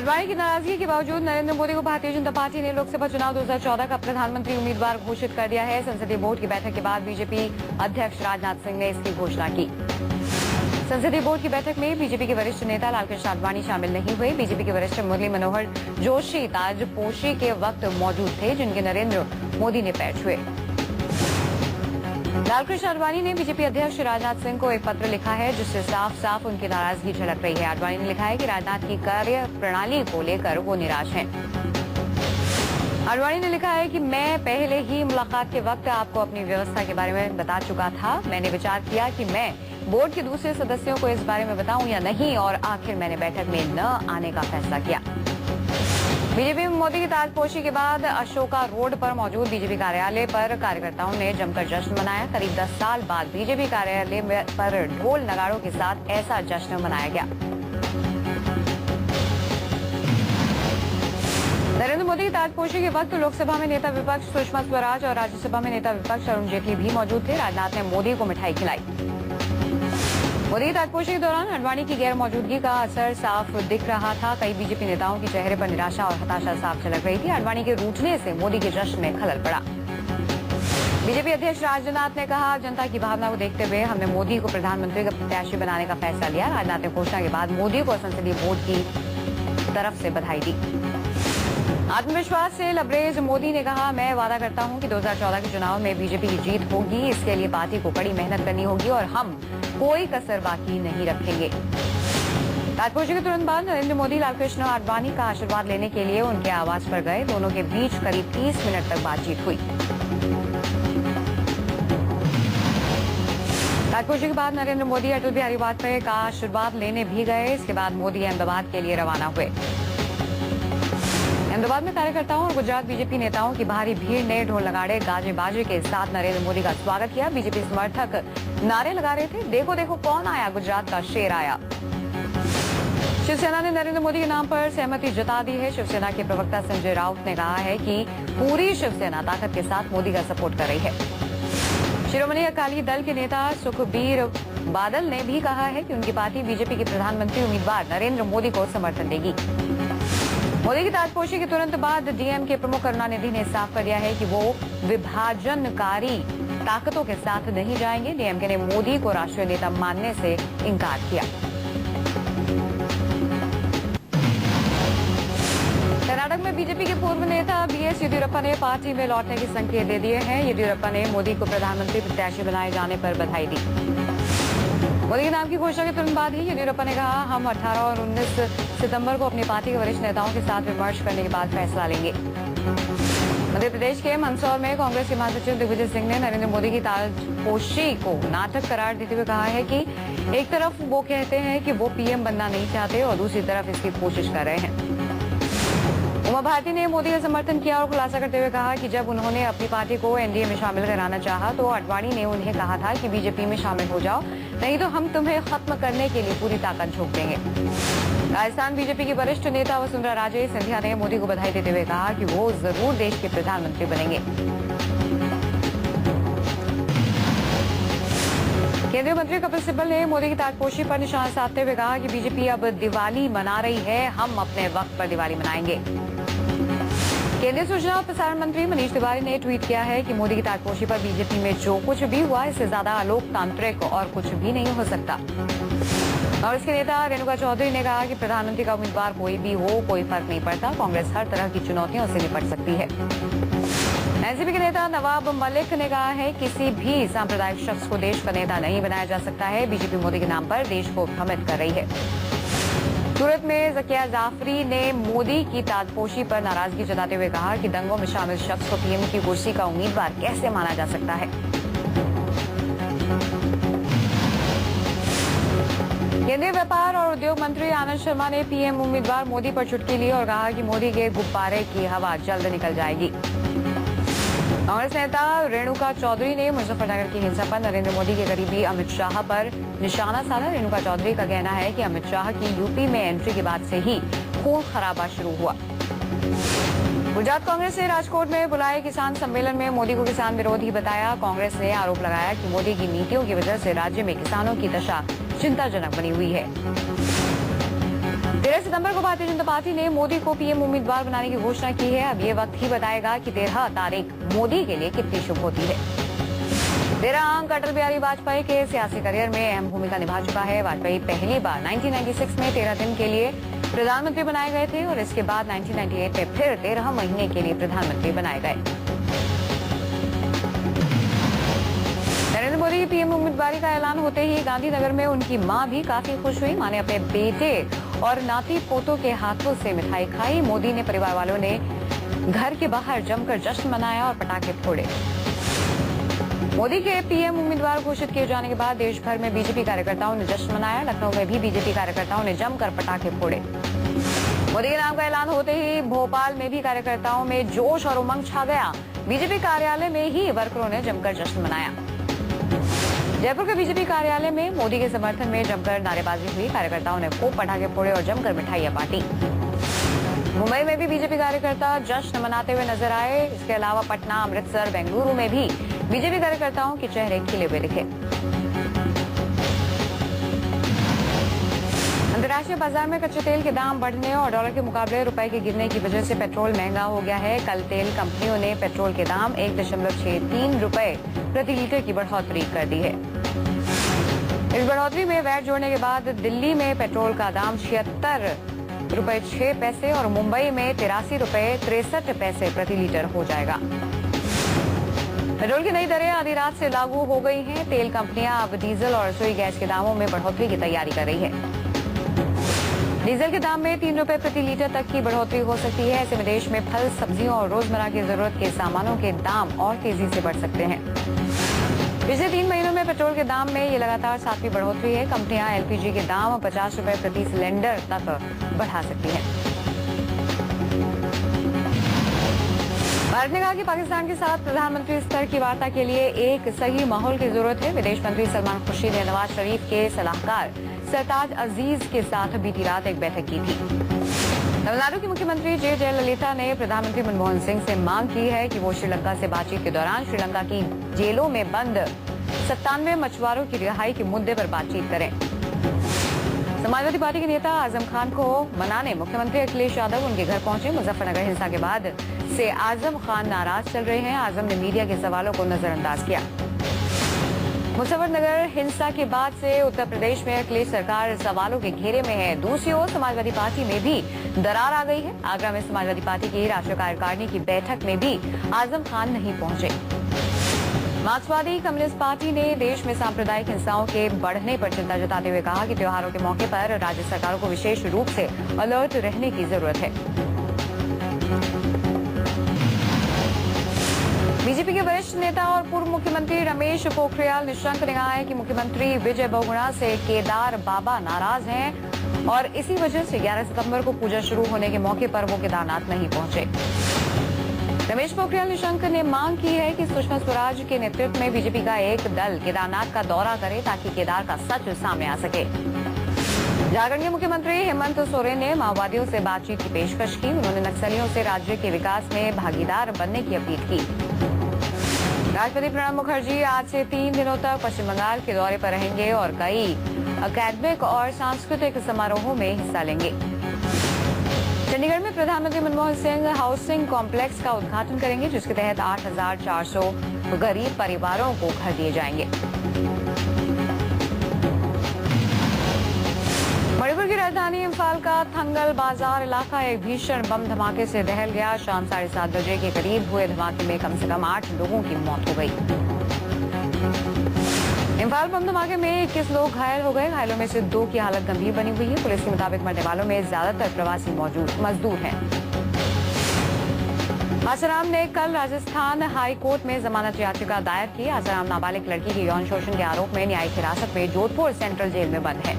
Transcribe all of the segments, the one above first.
आडवाणी की नाराजगी के बावजूद नरेंद्र मोदी को भारतीय जनता पार्टी ने लोकसभा चुनाव 2014 का प्रधानमंत्री उम्मीदवार घोषित कर दिया है। संसदीय बोर्ड की बैठक के बाद बीजेपी अध्यक्ष राजनाथ सिंह ने इसकी घोषणा की। संसदीय बोर्ड की बैठक में बीजेपी के वरिष्ठ नेता लालकृष्ण आडवाणी शामिल नहीं हुए। बीजेपी के वरिष्ठ मुरली मनोहर जोशी ताजपोशी के वक्त मौजूद थे, जिनके नरेंद्र मोदी ने पैर छुए। लालकृष्ण आडवाणी ने बीजेपी अध्यक्ष राजनाथ सिंह को एक पत्र लिखा है, जिससे साफ साफ उनकी नाराजगी झलक रही है। आडवाणी ने लिखा है कि राजनाथ की कार्य प्रणाली को लेकर वो निराश हैं। आडवाणी ने लिखा है कि मैं पहले ही मुलाकात के वक्त आपको अपनी व्यवस्था के बारे में बता चुका था। मैंने विचार किया कि मैं बोर्ड के दूसरे सदस्यों को इस बारे में बताऊं या नहीं, और आखिर मैंने बैठक में न आने का फैसला किया। बीजेपी में मोदी की ताजपोशी के बाद अशोका रोड पर मौजूद बीजेपी कार्यालय पर कार्यकर्ताओं ने जमकर जश्न मनाया। करीब 10 साल बाद बीजेपी कार्यालय पर ढोल नगाड़ों के साथ ऐसा जश्न मनाया गया। नरेंद्र मोदी की ताजपोशी के वक्त लोकसभा में नेता विपक्ष सुषमा स्वराज और राज्यसभा में नेता विपक्ष अरुण जेटली भी मौजूद थे। राजनाथ ने मोदी को मिठाई खिलाई। मोदी की ताजपोशी के दौरान आडवाणी की गैर मौजूदगी का असर साफ दिख रहा था। कई बीजेपी नेताओं के चेहरे पर निराशा और हताशा साफ झलक रही थी। आडवाणी के रूठने से मोदी के जश्न में खलल पड़ा। बीजेपी अध्यक्ष राजनाथ ने कहा, जनता की भावना को देखते हुए हमने मोदी को प्रधानमंत्री का प्रत्याशी बनाने का फैसला लिया। राजनाथ ने घोषणा के बाद मोदी को संसदीय बोर्ड की तरफ से बधाई दी। आत्मविश्वास से लबरेज मोदी ने कहा, मैं वादा करता हूं कि 2014 के चुनाव में बीजेपी की जीत होगी। इसके लिए पार्टी को कड़ी मेहनत करनी होगी और हम कोई कसर बाकी नहीं रखेंगे। ताजपोशी के तुरंत बाद नरेंद्र मोदी लालकृष्ण आडवाणी का आशीर्वाद लेने के लिए उनके आवास पर गए। दोनों के बीच करीब 30 मिनट तक बातचीत हुई। ताजपोशी के बाद नरेंद्र मोदी अटल बिहारी वाजपेयी का आशीर्वाद लेने भी गए। इसके बाद मोदी अहमदाबाद के लिए रवाना हुए। अहमदाबाद में कार्यकर्ताओं और गुजरात बीजेपी नेताओं की भारी भीड़ ने ढोल नगाड़े गाजे बाजे के साथ नरेंद्र मोदी का स्वागत किया। बीजेपी समर्थक नारे लगा रहे थे, देखो देखो कौन आया, गुजरात का शेर आया। शिवसेना ने नरेंद्र मोदी के नाम पर सहमति जता दी है। शिवसेना के प्रवक्ता संजय राउत ने कहा है कि पूरी शिवसेना ताकत के साथ मोदी का सपोर्ट कर रही है। शिरोमणि अकाली दल के नेता सुखबीर बादल ने भी कहा है कि उनकी पार्टी बीजेपी के प्रधानमंत्री उम्मीदवार नरेंद्र मोदी को समर्थन देगी। मोदी की ताजपोशी के तुरंत बाद डीएमके प्रमुख करुणानिधि ने साफ कर दिया है कि वो विभाजनकारी ताकतों के साथ नहीं जाएंगे। डीएमके ने मोदी को राष्ट्रीय नेता मानने से इनकार किया। कर्नाटक में बीजेपी के पूर्व नेता बीएस येदियुरप्पा ने पार्टी में लौटने के संकेत दे दिए हैं। येदियुरप्पा ने मोदी को प्रधानमंत्री प्रत्याशी बनाए जाने पर बधाई दी। मोदी के नाम की घोषणा के तुरंत बाद ही येदियुरप्पा ने कहा, हम 18 और 19 सितंबर को अपनी पार्टी के वरिष्ठ नेताओं के साथ विमर्श करने के बाद फैसला लेंगे। मध्य प्रदेश के मंदसौर में कांग्रेस के महासचिव दिग्विजय सिंह ने नरेंद्र मोदी की ताजपोशी को नाटक करार देते हुए कहा है कि एक तरफ वो कहते हैं कि वो पीएम बनना नहीं चाहते और दूसरी तरफ इसकी कोशिश कर रहे हैं। उमा भारती ने मोदी का समर्थन किया और खुलासा करते हुए कहा कि जब उन्होंने अपनी पार्टी को एनडीए में शामिल कराना चाहा तो आडवाणी ने उन्हें कहा था कि बीजेपी में शामिल हो जाओ, नहीं तो हम तुम्हें खत्म करने के लिए पूरी ताकत झोंक देंगे। राजस्थान बीजेपी की वरिष्ठ नेता वसुंधरा राजे सिंधिया ने मोदी को बधाई देते हुए कहा कि वो जरूर देश के प्रधानमंत्री बनेंगे। केंद्रीय मंत्री कपिल सिब्बल ने मोदी की ताजपोशी पर निशाना साधते हुए कहा कि बीजेपी अब दिवाली मना रही है, हम अपने वक्त पर दिवाली मनाएंगे। केंद्रीय सूचना और प्रसारण मंत्री मनीष तिवारी ने ट्वीट किया है कि मोदी की ताजपोशी पर बीजेपी में जो कुछ भी हुआ, इससे ज्यादा अलोकतांत्रिक और कुछ भी नहीं हो सकता। और इसके नेता रेणुका चौधरी ने कहा कि प्रधानमंत्री का उम्मीदवार कोई भी हो, कोई फर्क नहीं पड़ता, कांग्रेस हर तरह की चुनौतियों से निपट सकती है। एनसीपी के नेता नवाब मलिक ने कहा है, किसी भी सांप्रदायिक शख्स को देश का नेता नहीं बनाया जा सकता है। बीजेपी मोदी के नाम पर देश को भ्रमित कर रही है। सूरत में ज़किया जाफरी ने मोदी की ताजपोशी पर नाराजगी जताते हुए कहा कि दंगों में शामिल शख्स को पीएम की कुर्सी का उम्मीदवार कैसे माना जा सकता है। केंद्रीय व्यापार और उद्योग मंत्री आनंद शर्मा ने पीएम उम्मीदवार मोदी पर चुटकी ली और कहा कि मोदी के गुब्बारे की हवा जल्द निकल जाएगी। कांग्रेस नेता रेणुका चौधरी ने मुजफ्फरनगर की हिंसा पर नरेंद्र मोदी के करीबी अमित शाह पर निशाना साधा। रेणुका चौधरी का कहना है कि अमित शाह की यूपी में एंट्री के बाद से ही खून खराबा शुरू हुआ। गुजरात कांग्रेस ने राजकोट में बुलाए किसान सम्मेलन में मोदी को किसान विरोधी बताया। कांग्रेस ने आरोप लगाया कि मोदी की नीतियों की वजह से राज्य में किसानों की दशा चिंताजनक बनी हुई है। 13 सितंबर को भारतीय जनता पार्टी ने मोदी को पीएम उम्मीदवार बनाने की घोषणा की है। अब ये वक्त ही बताएगा कि 13 तारीख मोदी के लिए कितनी शुभ होती है। 13 अंक अटल बिहारी वाजपेयी के सियासी करियर में अहम भूमिका निभा चुका है। वाजपेयी पहली बार 1996 में 13 दिन के लिए प्रधानमंत्री बनाए गए थे और इसके बाद 1998 में फिर 13 महीने के लिए प्रधानमंत्री बनाए गए। नरेंद्र मोदी की पीएम उम्मीदवारी का ऐलान होते ही गांधीनगर में उनकी मां भी काफी खुश हुई। मां ने अपने बेटे और नाती पोतों के हाथों से मिठाई खाई। मोदी ने परिवार वालों ने घर के बाहर जमकर जश्न मनाया और पटाखे फोड़े। मोदी के पीएम उम्मीदवार घोषित किए जाने के बाद देश भर में बीजेपी कार्यकर्ताओं ने जश्न मनाया। लखनऊ में भी बीजेपी कार्यकर्ताओं ने जमकर पटाखे फोड़े। मोदी के नाम का ऐलान होते ही भोपाल में भी कार्यकर्ताओं में जोश और उमंग छा गया। बीजेपी कार्यालय में ही वर्करों ने जमकर जश्न मनाया। जयपुर के बीजेपी कार्यालय में मोदी के समर्थन में जमकर नारेबाजी हुई। कार्यकर्ताओं ने खूब पटाखे फोड़े और जमकर मिठाइयां बांटी। मुंबई में भी बीजेपी कार्यकर्ता जश्न मनाते हुए नजर आए। इसके अलावा पटना, अमृतसर, बेंगलुरु में भी बीजेपी कार्यकर्ताओं के चेहरे खिले हुए दिखे। अंतर्राष्ट्रीय बाजार में कच्चे तेल के दाम बढ़ने और डॉलर के मुकाबले रुपए के गिरने की वजह से पेट्रोल महंगा हो गया है। कल तेल कंपनियों ने पेट्रोल के दाम 1.63 रुपए प्रति लीटर की बढ़ोतरी कर दी है। इस बढ़ोतरी में वैट जोड़ने के बाद दिल्ली में पेट्रोल का दाम 76 रुपए 6 पैसे और मुंबई में 83 रुपए 63 पैसे प्रति लीटर हो जाएगा। पेट्रोल की नई दरें आधी रात से लागू हो गई हैं। तेल कंपनियां अब डीजल और रसोई गैस के दामों में बढ़ोतरी की तैयारी कर रही है। डीजल के दाम में 3 रुपए प्रति लीटर तक की बढ़ोतरी हो सकती है। ऐसे में देश में फल, सब्जियों और रोजमर्रा की जरूरत के सामानों के दाम और तेजी से बढ़ सकते हैं। पिछले 3 महीनों में पेट्रोल के दाम में ये लगातार 7वीं बढ़ोतरी है। कंपनियां एलपीजी के दाम 50 रुपए प्रति सिलेंडर तक बढ़ा सकती हैं। भारत ने कहा कि पाकिस्तान के साथ प्रधानमंत्री स्तर की वार्ता के लिए एक सही माहौल की जरूरत है। विदेश मंत्री सलमान खुर्शीद ने नवाज शरीफ के सलाहकार सरताज अजीज के साथ बीती रात एक बैठक की थी। तमिलनाडु की मुख्यमंत्री जे जयललिता ने प्रधानमंत्री मनमोहन सिंह से मांग की है कि वो श्रीलंका से बातचीत के दौरान श्रीलंका की जेलों में बंद 97 मछुआरों की रिहाई के मुद्दे पर बातचीत करें। समाजवादी पार्टी के नेता आजम खान को मनाने मुख्यमंत्री अखिलेश यादव उनके घर पहुंचे। मुजफ्फरनगर हिंसा के बाद से आजम खान नाराज चल रहे हैं। आजम ने मीडिया के सवालों को नजरअंदाज किया। मुजफ्फरनगर हिंसा के बाद से उत्तर प्रदेश में अखिलेश सरकार सवालों के घेरे में है। दूसरी ओर समाजवादी पार्टी में भी दरार आ गई है। आगरा में समाजवादी पार्टी की राष्ट्रीय कार्यकारिणी की बैठक में भी आजम खान नहीं पहुंचे। मार्क्सवादी कम्युनिस्ट पार्टी ने देश में सांप्रदायिक हिंसाओं के बढ़ने पर चिंता जताते हुए कहा कि त्योहारों के मौके पर राज्य सरकारों को विशेष रूप से अलर्ट रहने की जरूरत है। बीजेपी के वरिष्ठ नेता और पूर्व मुख्यमंत्री रमेश पोखरियाल निशंक ने कहा है कि मुख्यमंत्री विजय बहुगुणा से केदार बाबा नाराज हैं और इसी वजह से 11 सितंबर को पूजा शुरू होने के मौके पर वो केदारनाथ नहीं पहुंचे। रमेश पोखरियाल निशंक ने मांग की है कि सुषमा स्वराज के नेतृत्व में बीजेपी का एक दल केदारनाथ का दौरा करे ताकि केदार का सच सामने आ सके। झारखंड के मुख्यमंत्री हेमंत सोरेन ने माओवादियों से बातचीत की पेशकश की। उन्होंने नक्सलियों से राज्य के विकास में भागीदार बनने की अपील की। राष्ट्रपति प्रणब मुखर्जी आज से 3 दिनों तक पश्चिम बंगाल के दौरे पर रहेंगे और कई अकादमिक और सांस्कृतिक समारोहों में हिस्सा लेंगे। चंडीगढ़ में प्रधानमंत्री मनमोहन सिंह हाउसिंग कॉम्प्लेक्स का उद्घाटन करेंगे, जिसके तहत 8,400 गरीब परिवारों को घर दिए जाएंगे। मणिपुर की राजधानी इम्फाल का थंगल बाजार इलाका एक भीषण बम धमाके से दहल गया। शाम 7:30 बजे के करीब हुए धमाके में कम से कम 8 लोगों की मौत हो गई। इम्फाल बम धमाके में 21 लोग घायल हो गए। घायलों में से 2 की हालत गंभीर बनी हुई है। पुलिस के मुताबिक मरने वालों में ज्यादातर प्रवासी मजदूर हैं। आसाराम ने कल राजस्थान हाई कोर्ट में जमानत याचिका दायर की। आसाराम नाबालिग लड़की की यौन शोषण के आरोप में न्यायिक हिरासत में जोधपुर सेंट्रल जेल में बंद है।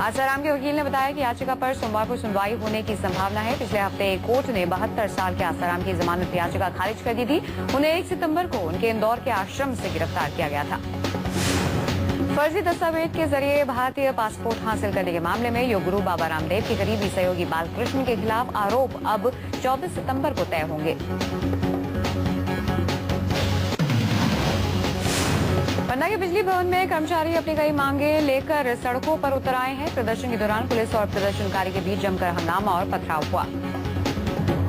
आसाराम के वकील ने बताया कि याचिका पर सोमवार को सुनवाई होने की संभावना है। पिछले हफ्ते कोर्ट ने 72 साल के आसाराम की जमानत याचिका खारिज कर दी थी। उन्हें 1 सितंबर को उनके इंदौर के आश्रम से गिरफ्तार किया गया था। फर्जी दस्तावेज के जरिए भारतीय पासपोर्ट हासिल करने के मामले में योग गुरु बाबा रामदेव के करीबी सहयोगी बालकृष्ण के खिलाफ आरोप अब 24 सितंबर को तय होंगे। पन्ना के बिजली भवन में कर्मचारी अपनी कई मांगे लेकर सड़कों पर उतर आए हैं। प्रदर्शन के दौरान पुलिस और प्रदर्शनकारी के बीच जमकर हंगामा और पथराव हुआ।